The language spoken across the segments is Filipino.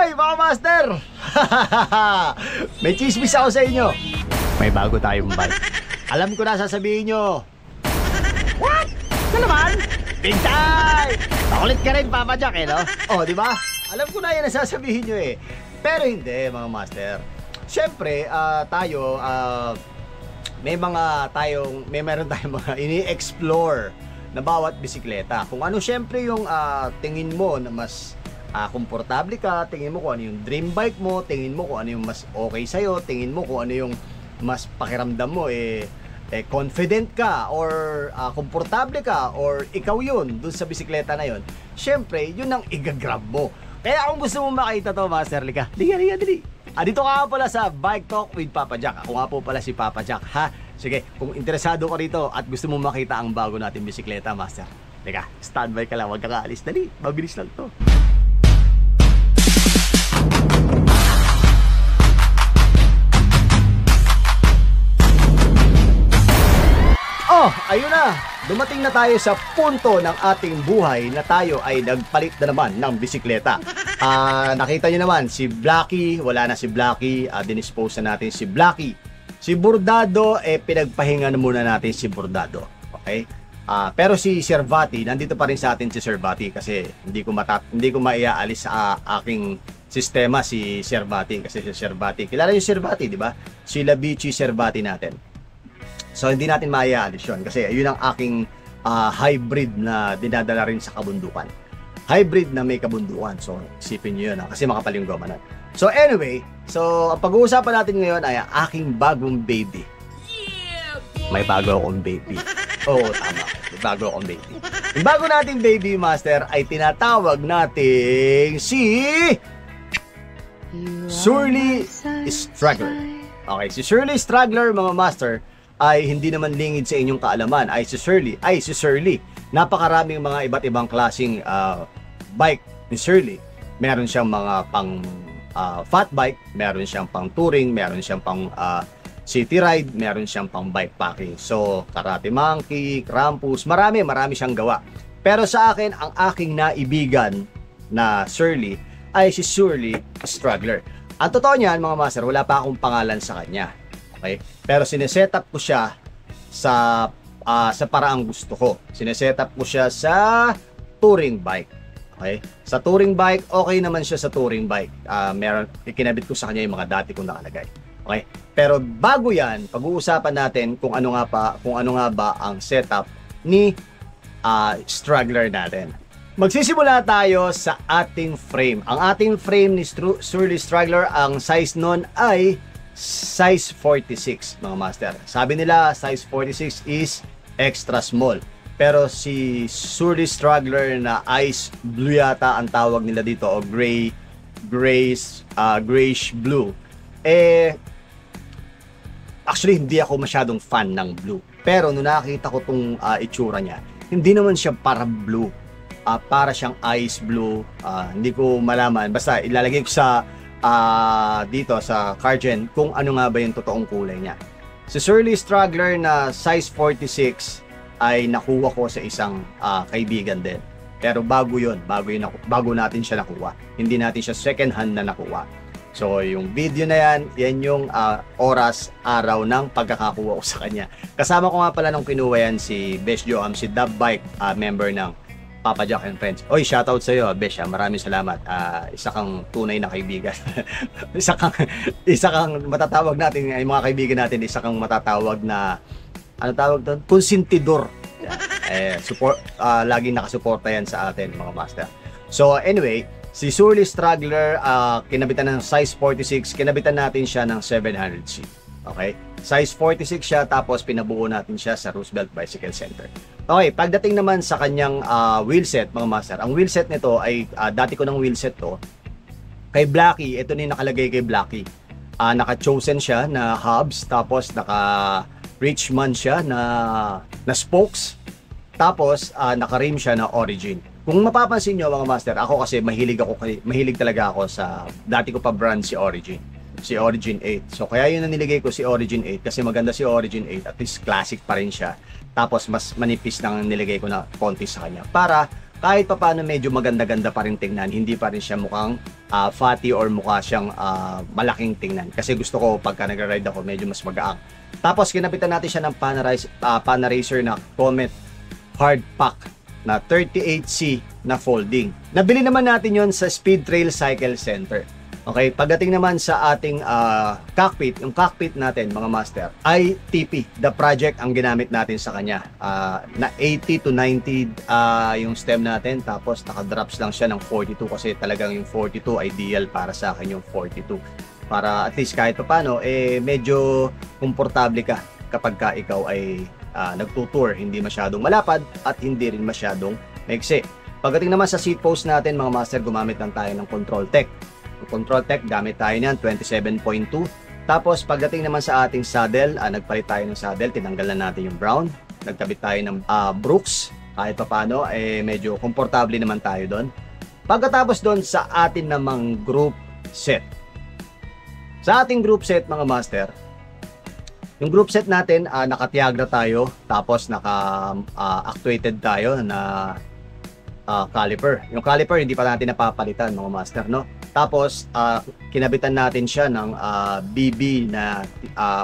Hoy, mga master! May chismis ako sa inyo. May bago tayong bike. Alam ko na sasabihin nyo. What? Ano naman? Big time! Makulit ka rin, Papa Jack, eh, no? Oh, di ba? Alam ko na yan ang sasabihin nyo, eh. Pero hindi, mga master. Siyempre, tayo, meron tayong mga ini-explore na bawat bisikleta. Kung ano siyempre yung tingin mo na mas komportable ka, tingin mo kung ano yung dream bike mo, tingin mo kung ano yung mas okay sa'yo, tingin mo kung ano yung mas pakiramdam mo, confident ka or komportable ka or ikaw yun dun sa bisikleta na yun, syempre yun ang igagrab mo. Kaya kung gusto mo makita to, Master Lika, dali. Dito ka pala sa Bike Talk with Papa Jack. Ako nga po pala si Papa Jack, ha? Sige, kung interesado ka rito at gusto mo makita ang bago nating bisikleta, Master, Lika, standby ka lang, huwag ka kaalis. Dali, mabilis lang to. Oh, ayun na. Dumating na tayo sa punto ng ating buhay na tayo ay nagpalit na naman ng bisikleta. Nakita nyo naman, si Blacky, wala na si Blacky. Dinispose na natin si Blacky. Si Bordado, pinagpahinga na muna natin si Bordado. Okay? Pero si Servati, nandito pa rin sa atin si Servati kasi hindi ko maiaalis sa aking sistema si Servati. Kasi si Servati, kilala yung Servati, di ba? Si Labici Servati natin. So hindi natin maiaalis yun kasi yun ang aking hybrid na dinadala rin sa kabundukan. Hybrid na may kabundukan. So isipin nyo yun kasi makapal yung goma na. So anyway, ang pag-uusapan natin ngayon ay aking bagong baby. May bago akong baby. Oo, tama. May bago akong baby. Yung bago nating baby, Master, ay tinatawag nating si Surly Straggler. Okay, si Surly Straggler, mga Master, ay hindi naman lingid sa inyong kaalaman. Si Surly. Napakaraming mga iba't ibang klaseng bike ni Surly. Meron siyang mga pang fat bike, meron siyang pang touring, meron siyang pang city ride, meron siyang pang bikepacking. So, Karate Monkey, Krampus, marami siyang gawa. Pero sa akin, ang aking naibigan na Surly ay si Surly Straggler. Ang totoo niyan, mga master, wala pa akong pangalan sa kanya. Okay? Pero sinesetup ko siya sa paraang gusto ko. Sinesetup ko siya sa touring bike. Okay? Sa touring bike, okay naman siya sa touring bike. Ikinabit ko sa kanya yung mga dati kong nakalagay. Okay? Pero bago yan, pag-uusapan natin kung ano nga ba ang setup ni Straggler natin. Magsisimula tayo sa ating frame. Ang ating frame ni Surly Straggler, ang size nun ay size 46, mga master. Sabi nila size 46 is extra small. Pero si Surly Straggler na ice blue yata ang tawag nila dito, o grayish blue. Actually hindi ako masyadong fan ng blue. Pero nung nakita ko tong itsura niya, hindi naman siya para blue. Para siyang ice blue. Hindi ko malaman. Basta ilalagay ko sa dito sa Cargen kung ano nga ba yung totoong kulay niya. Si Surly Straggler na size 46 ay nakuha ko sa isang kaibigan din. Pero bago natin siya nakuha. Hindi natin siya second hand na nakuha. So yung video na yan yung araw ng pagkakakuha ko sa kanya. Kasama ko nga pala nung kinuha yan si Besh Joam, si Dub Bike, member ng Papa Jack and Friends. Oy, shoutout sa iyo, Besh. Maraming salamat. Isa kang tunay na kaibigan. isa kang matatawag natin, ay mga kaibigan natin, isa kang matatawag na ano tawag doon? Konsentidor. Support, laging nakasuporta yan sa atin, mga master. So anyway, si Surly Straggler, kinabitan ng size 46, kinabitan natin siya ng 700C. Okay? Size 46 siya, tapos pinabuo natin siya sa Roosevelt Bicycle Center. Okay, pagdating naman sa kanyang wheelset, mga master, ang wheelset nito ay, dati ko ng wheelset to, kay Blacky, ito na yung nakalagay kay Blacky. Naka-chosen siya na hubs, tapos naka-Richman siya na spokes, tapos naka-rim siya na Origin. Kung mapapansin nyo, mga master, ako kasi mahilig talaga ako sa, dati ko pa brand si Origin 8. So kaya yun na niligay ko si Origin 8 kasi maganda si Origin 8, at least classic pa rin siya. Tapos mas manipis lang niligay ko na konti sa kanya para kahit pa paano medyo maganda-ganda pa rin tingnan, hindi pa rin siya mukhang fatty or mukha siyang malaking tingnan. Kasi gusto ko pagka nagra-ride ako medyo mas magaang. Tapos kinabitan natin siya ng Panaracer na Comet Hard Pack na 38C na folding. Nabili naman natin yon sa Speed Trail Cycle Center. Okay, pagdating naman sa ating cockpit, yung cockpit natin mga master ay TP, the project ang ginamit natin sa kanya. Na 80 to 90 yung stem natin, tapos naka-drops lang siya ng 42 kasi talagang yung 42 ideal para sa akin yung 42. Para at least kahit paano medyo komportable ka kapag ka ikaw ay nagtutour, hindi masyadong malapad at hindi rin masyadong maigsi. Pagdating naman sa seat post natin mga master, gumamit lang tayo ng Control Tech. Control Tech, gamit tayo niyan, 27.2. Tapos pagdating naman sa ating saddle, nagpalit tayo ng saddle, tinanggal na natin yung brown. Nagkabit tayo ng Brooks, kahit pa paano, medyo komportable naman tayo doon. Pagkatapos doon sa atin namang group set. Sa ating group set mga master, yung group set natin, naka-Tiagra tayo, tapos naka-actuated tayo na caliper. Yung caliper, hindi pa natin napapalitan mga master, no? Tapos, kinabitan natin siya ng BB na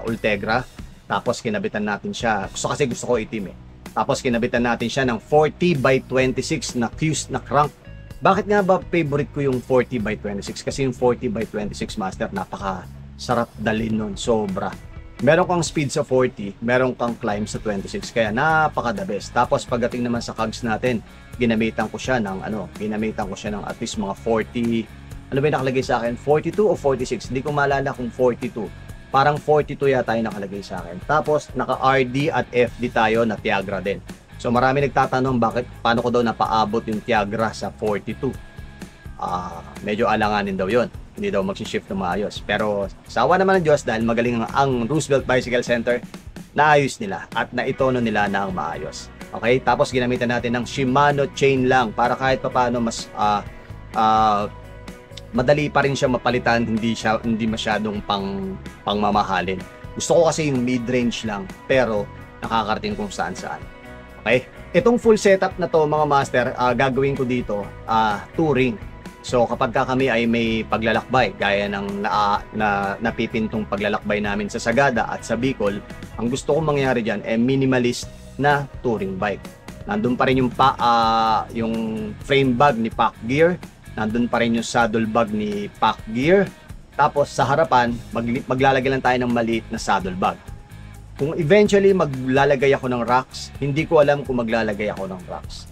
Ultegra. Tapos, kinabitan natin siya. Gusto ko itim eh. Tapos, kinabitan natin siya ng 40 by 26 na Qs na crank. Bakit nga ba favorite ko yung 40 by 26? Kasi yung 40 by 26 master, napaka sarap dalhin nun. Sobra. Meron kang speed sa 40, meron kang climb sa 26. Kaya napaka the best. Tapos, pagdating naman sa cogs natin, ginamitan ko siya ng at least mga 40. Ano ba yung nakalagay sa akin? 42 o 46? Hindi ko maalala kung 42. Parang 42 yata yung nakalagay sa akin. Tapos, naka-RD at FD tayo na Tiagra din. So, marami nagtatanong paano ko daw napaabot yung Tiagra sa 42. Medyo alanganin daw yon. Hindi daw magsishift ng maayos. Pero, sawa naman ng Diyos dahil magaling ang Roosevelt Bicycle Center, naayos nila at naitono nila na ang maayos. Okay? Tapos, ginamitan natin ng Shimano chain lang para kahit paano mas madali pa rin siya mapalitan, hindi masyadong pangmamahalin. Gusto ko kasi yung mid-range lang, pero nakakarating kung saan-saan. Okay? Itong full setup na to mga master, gagawin ko dito, touring. So kapag kami ay may paglalakbay, gaya ng napipintong paglalakbay namin sa Sagada at sa Bicol, ang gusto kong mangyari dyan ay minimalist na touring bike. Nandun pa rin yung frame bag ni Pack Gear, nandun pa rin yung saddle bag ni Pack Gear. Tapos sa harapan, maglalagay lang tayo ng maliit na saddle bag. Kung eventually maglalagay ako ng racks, hindi ko alam kung maglalagay ako ng racks.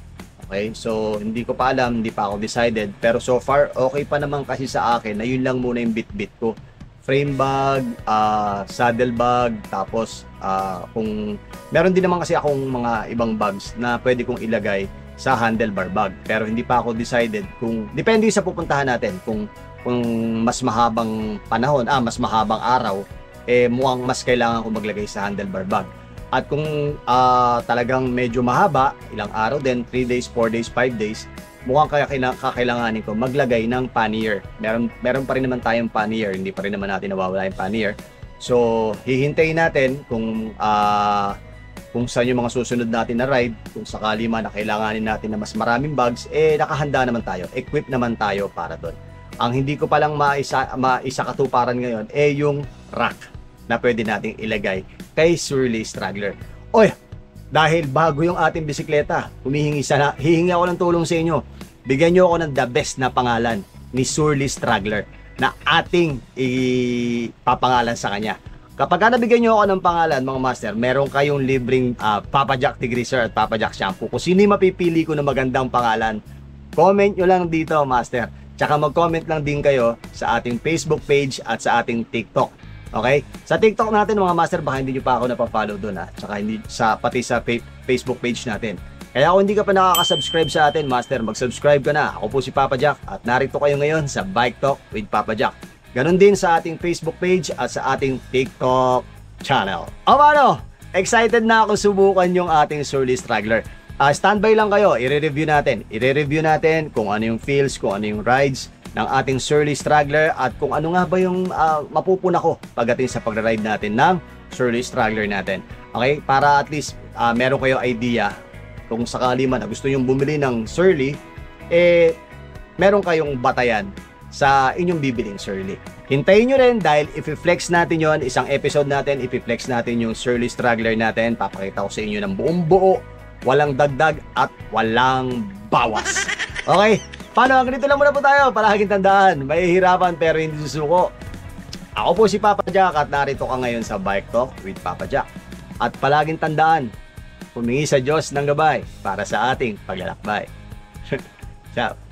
Okay? So, hindi ko pa alam, hindi pa ako decided. Pero so far, okay pa naman kasi sa akin na yun lang muna yung bit-bit ko. Frame bag, saddle bag, tapos kung meron din naman kasi akong mga ibang bags na pwede kong ilagay sa handlebar bag, pero hindi pa ako decided kung depende sa pupuntahan natin kung mas mahabang panahon, mas mahabang araw, mukhang mas kailangan ko maglagay sa handlebar bag. At kung talagang medyo mahaba, ilang araw din, 3 days, 4 days, 5 days, mukhang kakailanganin ko maglagay ng pannier. Meron pa rin naman tayong pannier, hindi pa rin naman natin nawawala yung pannier. So hihintayin natin kung saan yung mga susunod natin na ride, kung sakali man na kailanganin natin na mas maraming bags, nakahanda naman tayo, equip naman tayo para doon. Ang hindi ko palang maisakatuparan ngayon, yung rack na pwede nating ilagay kay Surly Straggler. Oy, dahil bago yung ating bisikleta, hihingi ako ng tulong sa inyo. Bigyan nyo ako ng the best na pangalan ni Surly Straggler na ating ipapangalan sa kanya. Kapag nabigyan nyo ako ng pangalan mga master, meron kayong libreng Papa Jack Degreaser at Papa Jack Shampoo. Kung sino yung mapipili ko na magandang pangalan, comment nyo lang dito master. Tsaka mag-comment lang din kayo sa ating Facebook page at sa ating TikTok. Okay? Sa TikTok natin mga master, baka hindi nyo pa ako napafollow doon Tsaka pati sa Facebook page natin. Kaya kung hindi ka pa nakaka-subscribe sa atin master, mag-subscribe ka na. Ako po si Papa Jack at narito kayo ngayon sa Bike Talk with Papa Jack. Ganon din sa ating Facebook page at sa ating TikTok channel. O paano? Excited na ako subukan yung ating Surly Straggler. Standby lang kayo, i-review natin kung ano yung feels, kung ano yung rides ng ating Surly Straggler at kung ano nga ba yung mapupuna ko pagdating sa pag-ride natin ng Surly Straggler natin. Okay? Para at least meron kayo idea kung sakali man na gusto yung bumili ng Surly, meron kayong batayan sa inyong bibiling Surly. Hintayin nyo rin dahil i-flex natin yon, isang episode natin, i-flex natin yung Surly Straggler natin. Papakita ko sa inyo ng buong buo, walang dagdag at walang bawas. Okay, paano? Ganito lang muna po tayo. Palaging tandaan, mahihirapan pero hindi susuko. Ako po si Papa Jack at narito ka ngayon sa Bike Talk with Papa Jack. At palaging tandaan, humingi sa Diyos ng gabay para sa ating paglalakbay. Ciao!